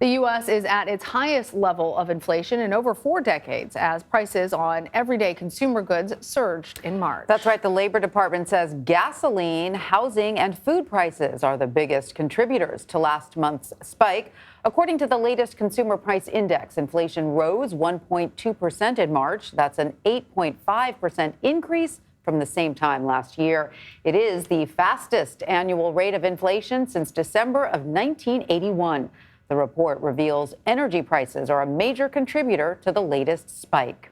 The U.S. is at its highest level of inflation in over 4 decades as prices on everyday consumer goods surged in March. That's right. The Labor Department says gasoline, housing, and food prices are the biggest contributors to last month's spike. According to the latest Consumer Price Index, inflation rose 1.2% in March. That's an 8.5% increase from the same time last year. It is the fastest annual rate of inflation since December of 1981. The report reveals energy prices are a major contributor to the latest spike.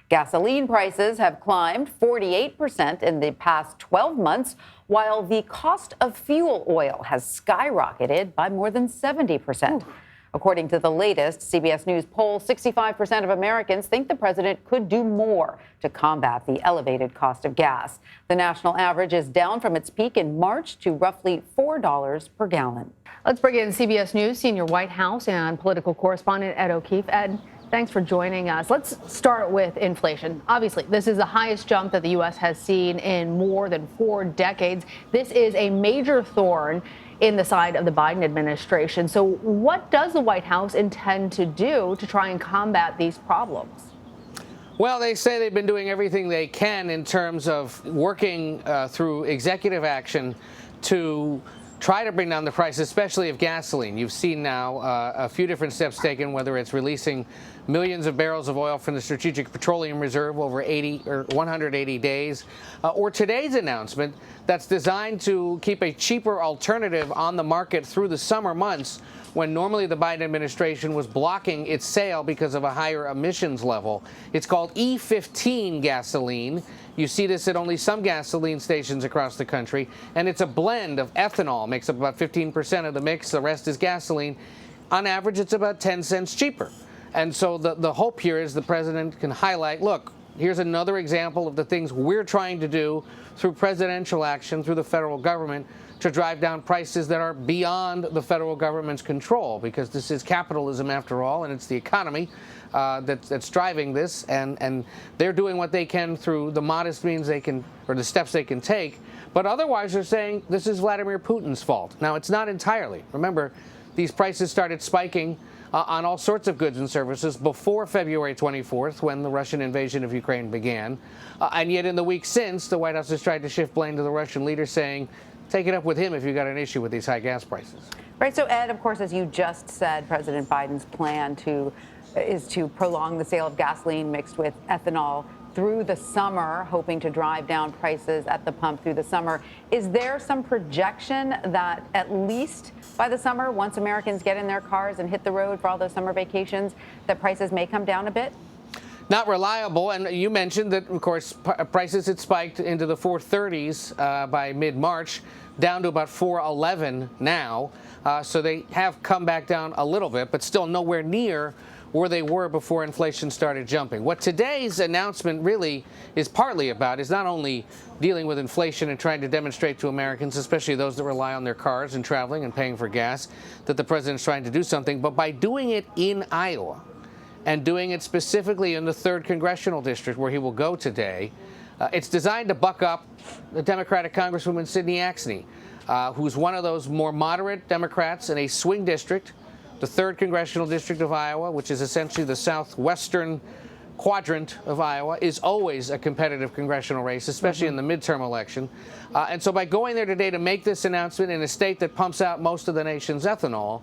Gasoline prices have climbed 48% in the past 12 months, while the cost of fuel oil has skyrocketed by more than 70%. According to the latest CBS News poll, 65% of Americans think the president could do more to combat the elevated cost of gas. The national average is down from its peak in March to roughly $4 per gallon. Let's bring in CBS News senior White House and political correspondent Ed O'Keefe. Ed, thanks for joining us. Let's start with inflation. Obviously, this is the highest jump that the U.S. has seen in more than 4 decades. This is a major thorn in the side of the Biden administration. So what does the White House intend to do to try and combat these problems? Well, they say they've been doing everything they can in terms of working through executive action to try to bring down the price, especially of gasoline. You've seen now a few different steps taken, whether it's releasing millions of barrels of oil from the Strategic Petroleum Reserve over 80 or 180 days, or today's announcement that's designed to keep a cheaper alternative on the market through the summer months when normally the Biden administration was blocking its sale because of a higher emissions level. It's called E15 gasoline. You see this at only some gasoline stations across the country, and it's a blend of ethanol, makes up about 15% of the mix. The rest is gasoline. On average, it's about 10 cents cheaper. And so the hope here is the president can highlight, look, here's another example of the things we're trying to do through presidential action, through the federal government, to drive down prices that are beyond the federal government's control, because this is capitalism after all, and it's the economy that's driving this, and they're doing what they can through the modest means they can, or the steps they can take. But otherwise, they're saying this is Vladimir Putin's fault. Now, it's not entirely. Remember, these prices started spiking on all sorts of goods and services before February 24th, when the Russian invasion of Ukraine began. And yet in the week since, the White House has tried to shift blame to the Russian leader, saying, take it up with him if you've got an issue with these high gas prices. Right. So, Ed, of course, as you just said, President Biden's plan is to prolong the sale of gasoline mixed with ethanol through the summer, hoping to drive down prices at the pump through the summer. Is there some projection that at least by the summer, once Americans get in their cars and hit the road for all those summer vacations, that prices may come down a bit? Not reliable. And you mentioned that, of course, prices had spiked into the 430s by mid-March, down to about 411 now. So they have come back down a little bit, but still nowhere near where they were before inflation started jumping. What today's announcement really is partly about is not only dealing with inflation and trying to demonstrate to Americans, especially those that rely on their cars and traveling and paying for gas, that the president's trying to do something, but by doing it in Iowa and doing it specifically in the 3rd Congressional District where he will go today, it's designed to buck up the Democratic Congresswoman Sidney Axne, who's one of those more moderate Democrats in a swing district. The 3rd Congressional District of Iowa, which is essentially the southwestern quadrant of Iowa, is always a competitive congressional race, especially in the midterm election. And so by going there today to make this announcement in a state that pumps out most of the nation's ethanol,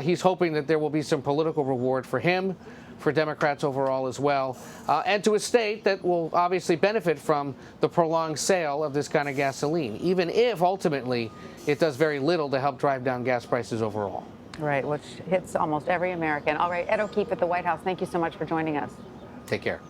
he's hoping that there will be some political reward for him, for Democrats overall as well, and to a state that will obviously benefit from the prolonged sale of this kind of gasoline, even if ultimately it does very little to help drive down gas prices overall. Right, which hits almost every American. All right, Ed O'Keefe at the White House, thank you so much for joining us. Take care.